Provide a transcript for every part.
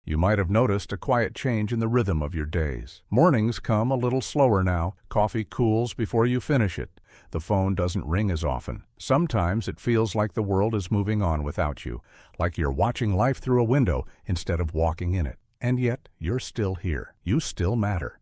You might have noticed a quiet change in the rhythm of your days. Mornings come a little slower now. Coffee cools before you finish it. The phone doesn't ring as often. Sometimes it feels like the world is moving on without you, like you're watching life through a window instead of walking in it. And yet, you're still here. You still matter.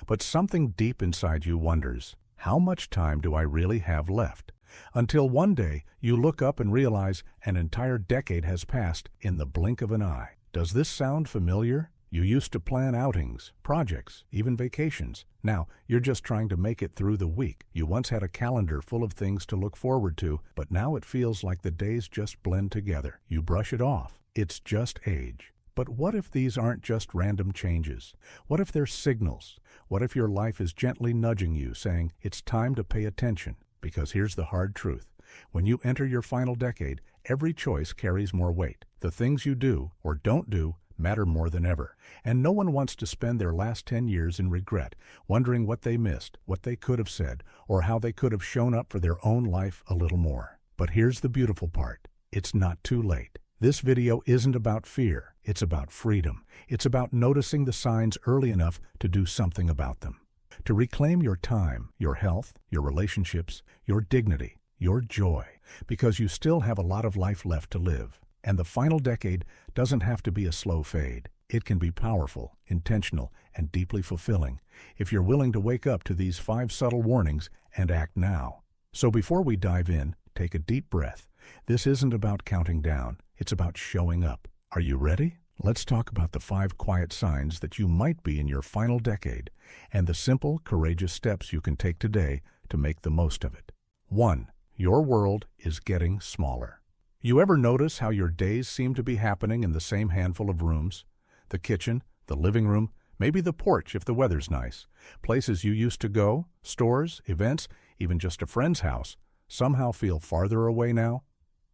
But something deep inside you wonders, how much time do I really have left? Until one day, you look up and realize an entire decade has passed in the blink of an eye. Does this sound familiar? You used to plan outings, projects, even vacations. Now, you're just trying to make it through the week. You once had a calendar full of things to look forward to, but now it feels like the days just blend together. You brush it off. It's just age. But what if these aren't just random changes? What if they're signals? What if your life is gently nudging you, saying, it's time to pay attention? Because here's the hard truth. When you enter your final decade, every choice carries more weight. The things you do or don't do matter more than ever. And no one wants to spend their last 10 years in regret, wondering what they missed, what they could have said, or how they could have shown up for their own life a little more. But here's the beautiful part. It's not too late. This video isn't about fear. It's about freedom. It's about noticing the signs early enough to do something about them. To reclaim your time, your health, your relationships, your dignity, your joy, because you still have a lot of life left to live. And the final decade doesn't have to be a slow fade. It can be powerful, intentional, and deeply fulfilling if you're willing to wake up to these 5 subtle warnings and act now. So before we dive in, take a deep breath. This isn't about counting down. It's about showing up. Are you ready? Let's talk about the 5 quiet signs that you might be in your final decade and the simple, courageous steps you can take today to make the most of it. 1. Your world is getting smaller. You ever notice how your days seem to be happening in the same handful of rooms? The kitchen, the living room, maybe the porch if the weather's nice. Places you used to go, stores, events, even just a friend's house, somehow feel farther away now.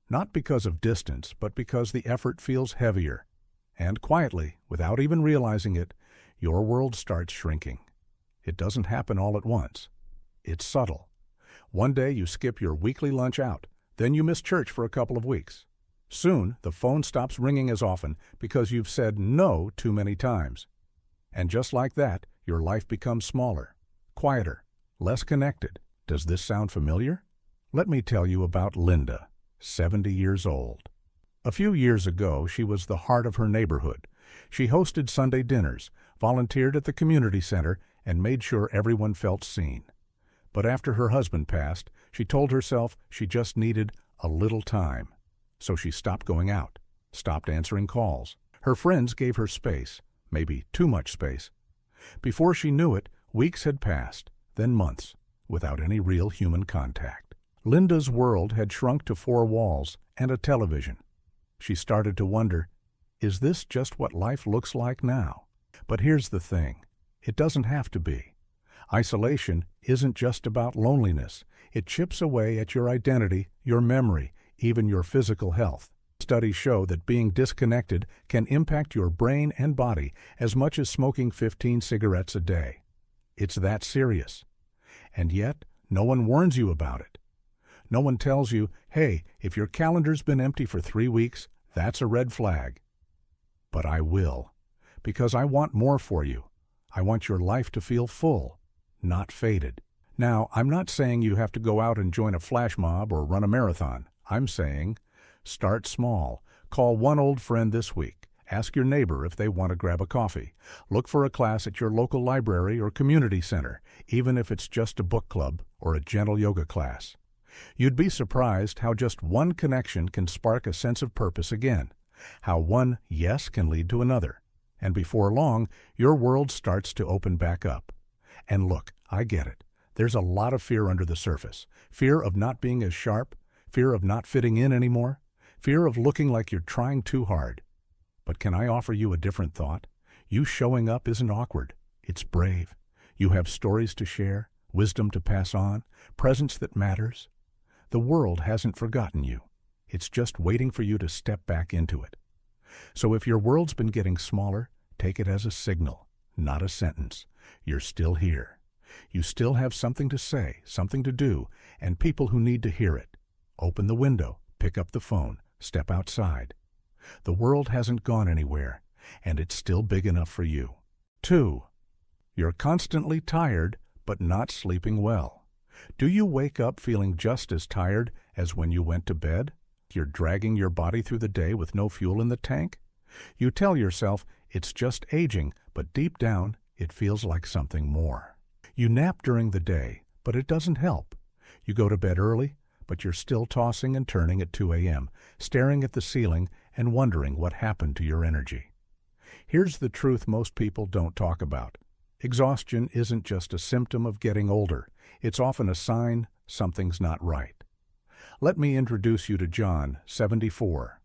Not because of distance, but because the effort feels heavier. And quietly, without even realizing it, your world starts shrinking. It doesn't happen all at once. It's subtle. One day you skip your weekly lunch out. Then you miss church for a couple of weeks. Soon, the phone stops ringing as often because you've said no too many times. And just like that, your life becomes smaller, quieter, less connected. Does this sound familiar? Let me tell you about Linda, 70 years old. A few years ago, she was the heart of her neighborhood. She hosted Sunday dinners, volunteered at the community center, and made sure everyone felt seen. But after her husband passed, she told herself she just needed a little time. So she stopped going out, stopped answering calls. Her friends gave her space, maybe too much space. Before she knew it, weeks had passed, then months, without any real human contact. Linda's world had shrunk to 4 walls and a television. She started to wonder, is this just what life looks like now? But here's the thing, it doesn't have to be. Isolation isn't just about loneliness. It chips away at your identity, your memory, even your physical health. Studies show that being disconnected can impact your brain and body as much as smoking 15 cigarettes a day. It's that serious. And yet, no one warns you about it. No one tells you, hey, if your calendar's been empty for 3 weeks, that's a red flag. But I will, because I want more for you. I want your life to feel full, not faded. Now, I'm not saying you have to go out and join a flash mob or run a marathon. I'm saying, start small. Call one old friend this week. Ask your neighbor if they want to grab a coffee. Look for a class at your local library or community center, even if it's just a book club or a gentle yoga class. You'd be surprised how just one connection can spark a sense of purpose again, how one yes can lead to another. And before long, your world starts to open back up. And look, I get it. There's a lot of fear under the surface. Fear of not being as sharp, fear of not fitting in anymore, fear of looking like you're trying too hard. But can I offer you a different thought? You showing up isn't awkward. It's brave. You have stories to share, wisdom to pass on, presence that matters. The world hasn't forgotten you. It's just waiting for you to step back into it. So if your world's been getting smaller, take it as a signal, not a sentence. You're still here. You still have something to say, something to do, and people who need to hear it. Open the window, pick up the phone, step outside. The world hasn't gone anywhere, and it's still big enough for you. 2. You're constantly tired but not sleeping well. Do you wake up feeling just as tired as when you went to bed? You're dragging your body through the day with no fuel in the tank? You tell yourself it's just aging, but deep down it feels like something more. You nap during the day, but it doesn't help. You go to bed early, but you're still tossing and turning at 2 a.m., staring at the ceiling and wondering what happened to your energy. Here's the truth most people don't talk about. Exhaustion isn't just a symptom of getting older. It's often a sign something's not right. Let me introduce you to John, 74.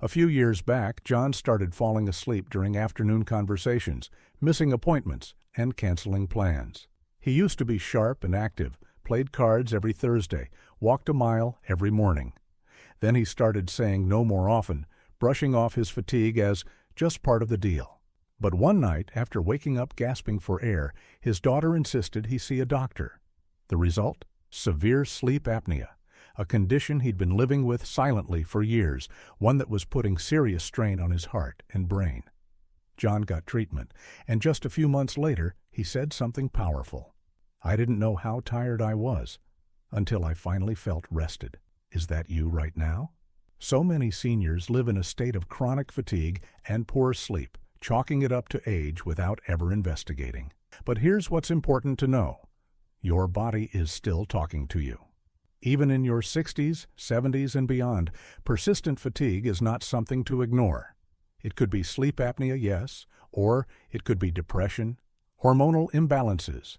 A few years back, John started falling asleep during afternoon conversations, missing appointments, and canceling plans. He used to be sharp and active, played cards every Thursday, walked a mile every morning. Then he started saying no more often, brushing off his fatigue as just part of the deal. But one night, after waking up gasping for air, his daughter insisted he see a doctor. The result? Severe sleep apnea, a condition he'd been living with silently for years, one that was putting serious strain on his heart and brain. John got treatment, and just a few months later, he said something powerful. "I didn't know how tired I was until I finally felt rested." Is that you right now? So many seniors live in a state of chronic fatigue and poor sleep, chalking it up to age without ever investigating. But here's what's important to know. Your body is still talking to you. Even in your 60s, 70s, and beyond, persistent fatigue is not something to ignore. It could be sleep apnea, yes, or it could be depression, hormonal imbalances,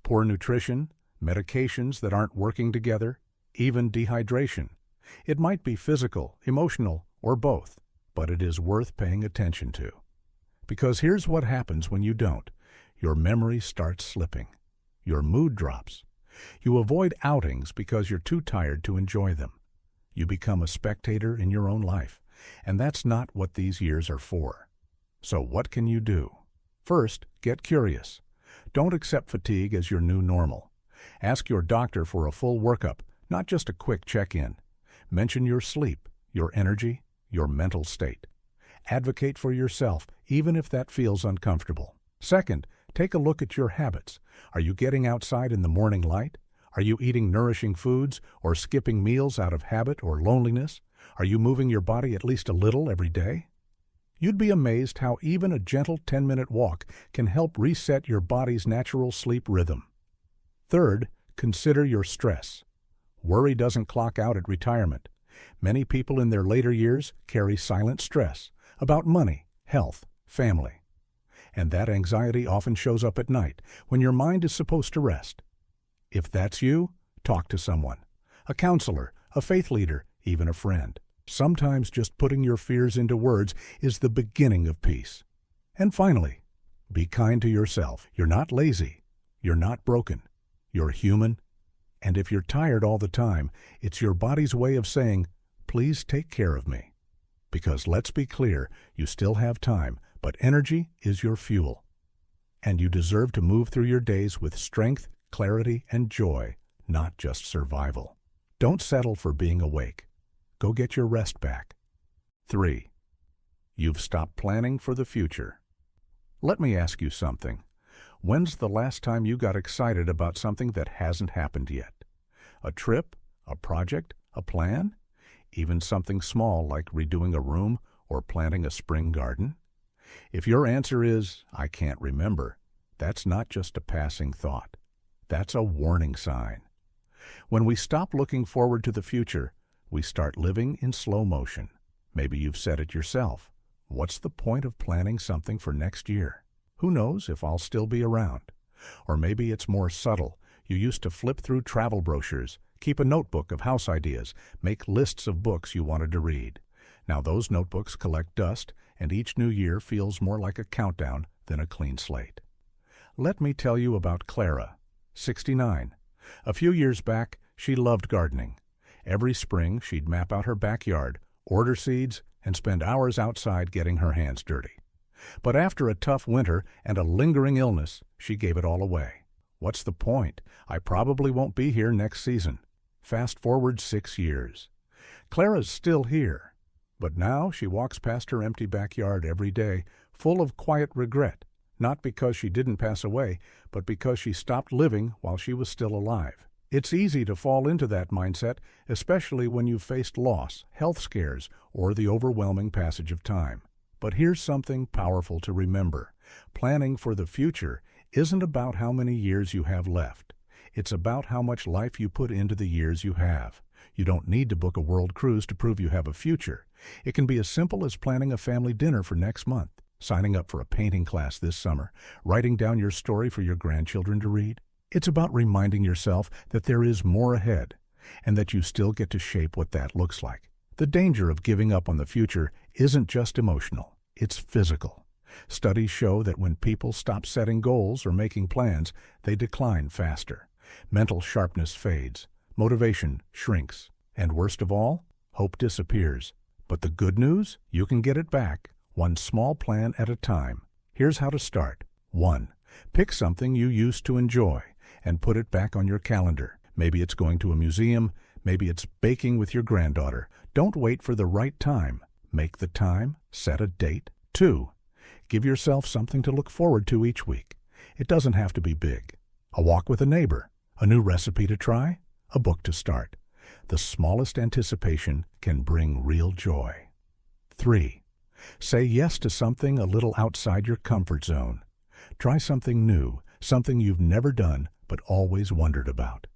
poor nutrition, medications that aren't working together, even dehydration. It might be physical, emotional, or both, but it is worth paying attention to. Because here's what happens when you don't. Your memory starts slipping. Your mood drops. You avoid outings because you're too tired to enjoy them. You become a spectator in your own life, and that's not what these years are for. So what can you do? First, get curious. Don't accept fatigue as your new normal. Ask your doctor for a full workup, not just a quick check-in. Mention your sleep, your energy, your mental state. Advocate for yourself, even if that feels uncomfortable. Second, take a look at your habits. Are you getting outside in the morning light? Are you eating nourishing foods or skipping meals out of habit or loneliness? Are you moving your body at least a little every day? You'd be amazed how even a gentle 10-minute walk can help reset your body's natural sleep rhythm. Third, consider your stress. Worry doesn't clock out at retirement. Many people in their later years carry silent stress about money, health, family. And that anxiety often shows up at night when your mind is supposed to rest. If that's you, talk to someone. A counselor, a faith leader, even a friend. Sometimes just putting your fears into words is the beginning of peace. And finally, be kind to yourself. You're not lazy. You're not broken. You're human. And if you're tired all the time, it's your body's way of saying, "Please take care of me." Because let's be clear, you still have time, but energy is your fuel. And you deserve to move through your days with strength, clarity, and joy, not just survival. Don't settle for being awake. Go get your rest back. 3. You've stopped planning for the future. Let me ask you something. When's the last time you got excited about something that hasn't happened yet? A trip? A project? A plan? Even something small like redoing a room or planting a spring garden? If your answer is, "I can't remember," that's not just a passing thought. That's a warning sign. When we stop looking forward to the future, we start living in slow motion. Maybe you've said it yourself. What's the point of planning something for next year? Who knows if I'll still be around? Or maybe it's more subtle. You used to flip through travel brochures, keep a notebook of house ideas, make lists of books you wanted to read. Now those notebooks collect dust, and each new year feels more like a countdown than a clean slate. Let me tell you about Clara, 69. A few years back, she loved gardening. Every spring, she'd map out her backyard, order seeds, and spend hours outside getting her hands dirty. But after a tough winter and a lingering illness, she gave it all away. What's the point? I probably won't be here next season. Fast forward 6 years. Clara's still here, But now she walks past her empty backyard every day, full of quiet regret, not because she didn't pass away, but because she stopped living while she was still alive. It's easy to fall into that mindset, especially when you've faced loss, health scares, or the overwhelming passage of time. But here's something powerful to remember. Planning for the future isn't about how many years you have left. It's about how much life you put into the years you have. You don't need to book a world cruise to prove you have a future. It can be as simple as planning a family dinner for next month, signing up for a painting class this summer, writing down your story for your grandchildren to read. It's about reminding yourself that there is more ahead, and that you still get to shape what that looks like. The danger of giving up on the future isn't just emotional, it's physical. Studies show that when people stop setting goals or making plans, they decline faster. Mental sharpness fades, motivation shrinks, and worst of all, hope disappears. But the good news? You can get it back, one small plan at a time. Here's how to start. 1. Pick something you used to enjoy and put it back on your calendar. Maybe it's going to a museum, maybe it's baking with your granddaughter. Don't wait for the right time. Make the time, set a date. 2. Give yourself something to look forward to each week. It doesn't have to be big. A walk with a neighbor, a new recipe to try, a book to start. The smallest anticipation can bring real joy. 3. Say yes to something a little outside your comfort zone. Try something new, something you've never done but always wondered about.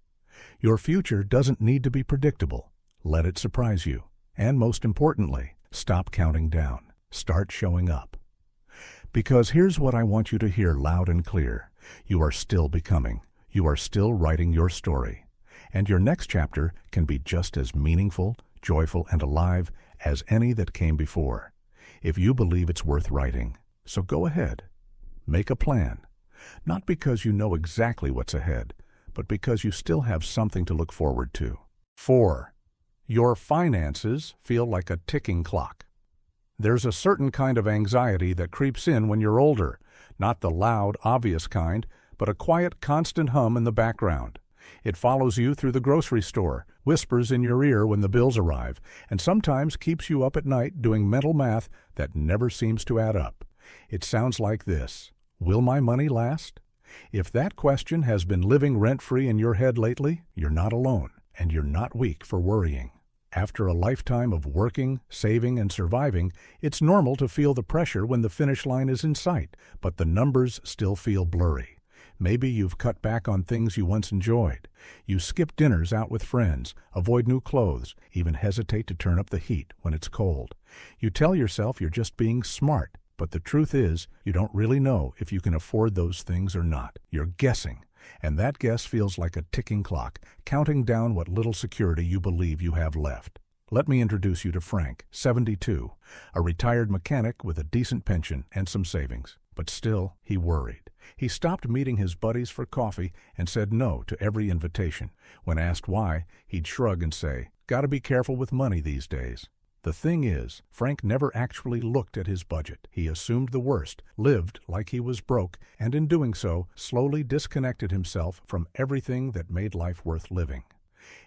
Your future doesn't need to be predictable. Let it surprise you. And most importantly, stop counting down. Start showing up. Because here's what I want you to hear loud and clear. You are still becoming. You are still writing your story. And your next chapter can be just as meaningful, joyful, and alive as any that came before, if you believe it's worth writing. So go ahead. Make a plan. Not because you know exactly what's ahead, but because you still have something to look forward to. 4. Your finances feel like a ticking clock. There's a certain kind of anxiety that creeps in when you're older, not the loud, obvious kind, but a quiet, constant hum in the background. It follows you through the grocery store, whispers in your ear when the bills arrive, and sometimes keeps you up at night doing mental math that never seems to add up. It sounds like this: will my money last? If that question has been living rent-free in your head lately, you're not alone, and you're not weak for worrying. After a lifetime of working, saving, and surviving, it's normal to feel the pressure when the finish line is in sight, but the numbers still feel blurry. Maybe you've cut back on things you once enjoyed. You skip dinners out with friends, avoid new clothes, even hesitate to turn up the heat when it's cold. You tell yourself you're just being smart, but the truth is, you don't really know if you can afford those things or not. You're guessing, and that guess feels like a ticking clock, counting down what little security you believe you have left. Let me introduce you to Frank, 72, a retired mechanic with a decent pension and some savings. But still, he worried. He stopped meeting his buddies for coffee and said no to every invitation. When asked why, he'd shrug and say, "Gotta be careful with money these days." The thing is, Frank never actually looked at his budget. He assumed the worst, lived like he was broke, and in doing so, slowly disconnected himself from everything that made life worth living.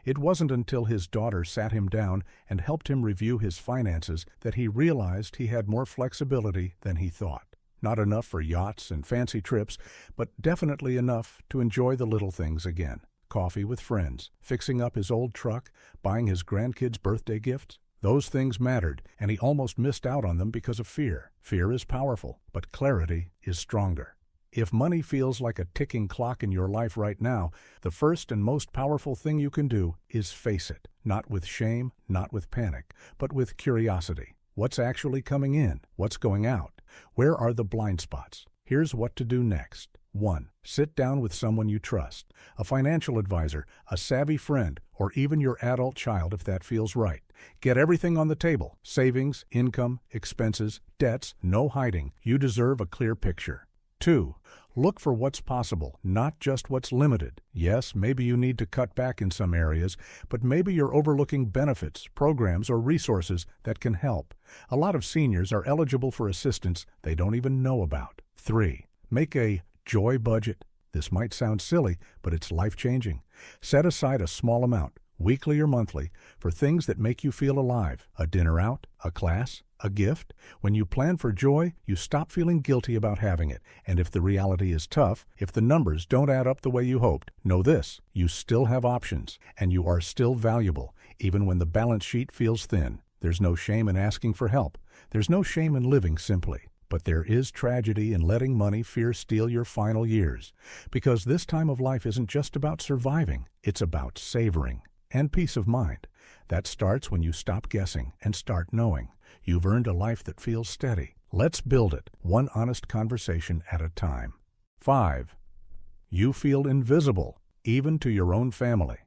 It wasn't until his daughter sat him down and helped him review his finances that he realized he had more flexibility than he thought. Not enough for yachts and fancy trips, but definitely enough to enjoy the little things again. Coffee with friends, fixing up his old truck, buying his grandkids' birthday gifts. Those things mattered, and he almost missed out on them because of fear. Fear is powerful, but clarity is stronger. If money feels like a ticking clock in your life right now, the first and most powerful thing you can do is face it. Not with shame, not with panic, but with curiosity. What's actually coming in? What's going out? Where are the blind spots? Here's what to do next. 1. Sit down with someone you trust, a financial advisor, a savvy friend, or even your adult child if that feels right. Get everything on the table: savings, income, expenses, debts, no hiding. You deserve a clear picture. 2. Look for what's possible, not just what's limited. Yes, maybe you need to cut back in some areas, but maybe you're overlooking benefits, programs, or resources that can help. A lot of seniors are eligible for assistance they don't even know about. 3. Make a joy budget. This might sound silly, but it's life-changing. Set aside a small amount, weekly or monthly, for things that make you feel alive. A dinner out, a class, a gift. When you plan for joy, you stop feeling guilty about having it. And if the reality is tough, if the numbers don't add up the way you hoped, know this: you still have options, and you are still valuable, even when the balance sheet feels thin. There's no shame in asking for help. There's no shame in living simply. But there is tragedy in letting money, fear steal your final years. Because this time of life isn't just about surviving, it's about savoring. And peace of mind. That starts when you stop guessing and start knowing. You've earned a life that feels steady. Let's build it, one honest conversation at a time. 5. You feel invisible, even to your own family.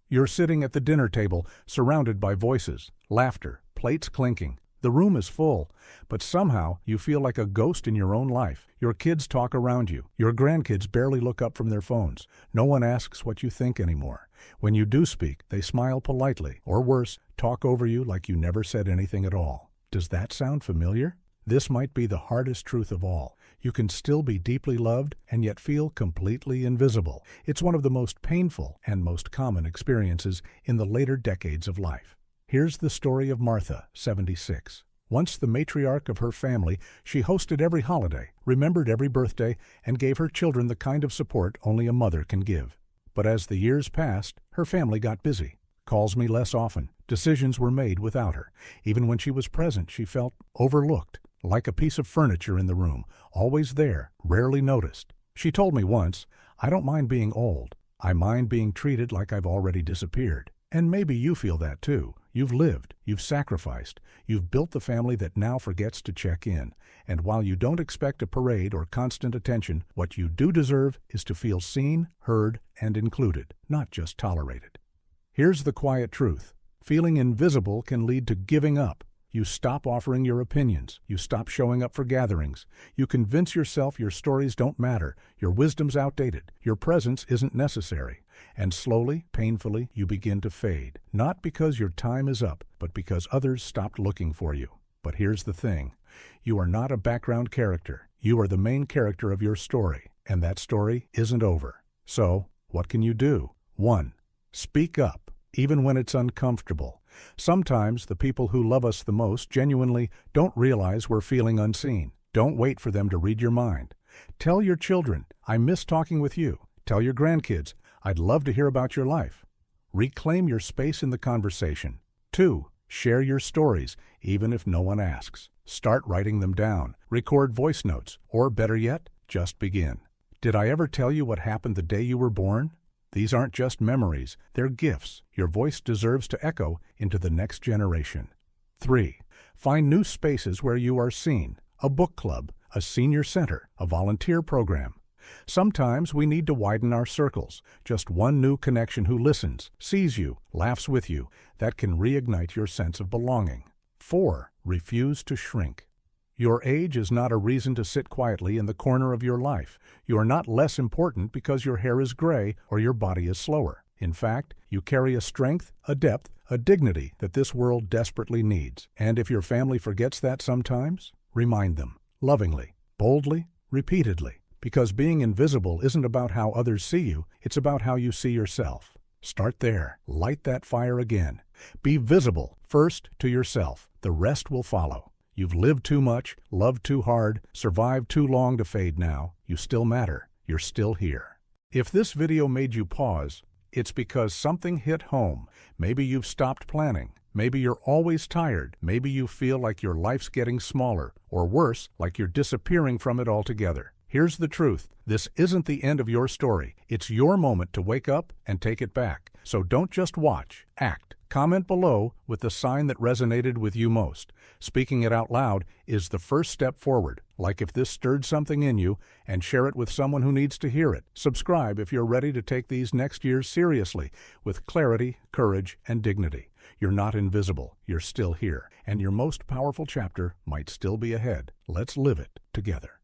You're sitting at the dinner table, surrounded by voices, laughter, plates clinking. The room is full, but somehow you feel like a ghost in your own life. Your kids talk around you. Your grandkids barely look up from their phones. No one asks what you think anymore. When you do speak, they smile politely, or worse, talk over you like you never said anything at all. Does that sound familiar? This might be the hardest truth of all. You can still be deeply loved and yet feel completely invisible. It's one of the most painful and most common experiences in the later decades of life. Here's the story of Martha, 76. Once the matriarch of her family, she hosted every holiday, remembered every birthday, and gave her children the kind of support only a mother can give. But as the years passed, her family got busy. Calls me less often. Decisions were made without her. Even when she was present, she felt overlooked, like a piece of furniture in the room, always there, rarely noticed. She told me once, "I don't mind being old. I mind being treated like I've already disappeared." And maybe you feel that too. You've lived, you've sacrificed, you've built the family that now forgets to check in. And while you don't expect a parade or constant attention, what you do deserve is to feel seen, heard, and included, not just tolerated. Here's the quiet truth. Feeling invisible can lead to giving up. You stop offering your opinions. You stop showing up for gatherings. You convince yourself your stories don't matter, your wisdom's outdated, your presence isn't necessary. And slowly, painfully, you begin to fade. Not because your time is up, but because others stopped looking for you. But here's the thing. You are not a background character. You are the main character of your story. And that story isn't over. So, what can you do? 1. Speak up, even when it's uncomfortable. Sometimes the people who love us the most genuinely don't realize we're feeling unseen. Don't wait for them to read your mind. Tell your children, "I miss talking with you." Tell your grandkids, "I'd love to hear about your life." Reclaim your space in the conversation. 2. Share your stories, even if no one asks. Start writing them down. Record voice notes, or better yet, just begin. Did I ever tell you what happened the day you were born? These aren't just memories, they're gifts. Your voice deserves to echo into the next generation. 3. Find new spaces where you are seen. A book club, a senior center, a volunteer program. Sometimes we need to widen our circles. Just one new connection who listens, sees you, laughs with you. That can reignite your sense of belonging. 4. Refuse to shrink. Your age is not a reason to sit quietly in the corner of your life. You are not less important because your hair is gray or your body is slower. In fact, you carry a strength, a depth, a dignity that this world desperately needs. And if your family forgets that sometimes, remind them, lovingly, boldly, repeatedly. Because being invisible isn't about how others see you, it's about how you see yourself. Start there. Light that fire again. Be visible, first to yourself. The rest will follow. You've lived too much, loved too hard, survived too long to fade now. You still matter. You're still here. If this video made you pause, it's because something hit home. Maybe you've stopped planning. Maybe you're always tired. Maybe you feel like your life's getting smaller, or worse, like you're disappearing from it altogether. Here's the truth. This isn't the end of your story. It's your moment to wake up and take it back. So don't just watch, act. Comment below with the sign that resonated with you most. Speaking it out loud is the first step forward. Like if this stirred something in you, and share it with someone who needs to hear it. Subscribe if you're ready to take these next years seriously, with clarity, courage, and dignity. You're not invisible. You're still here. And your most powerful chapter might still be ahead. Let's live it together.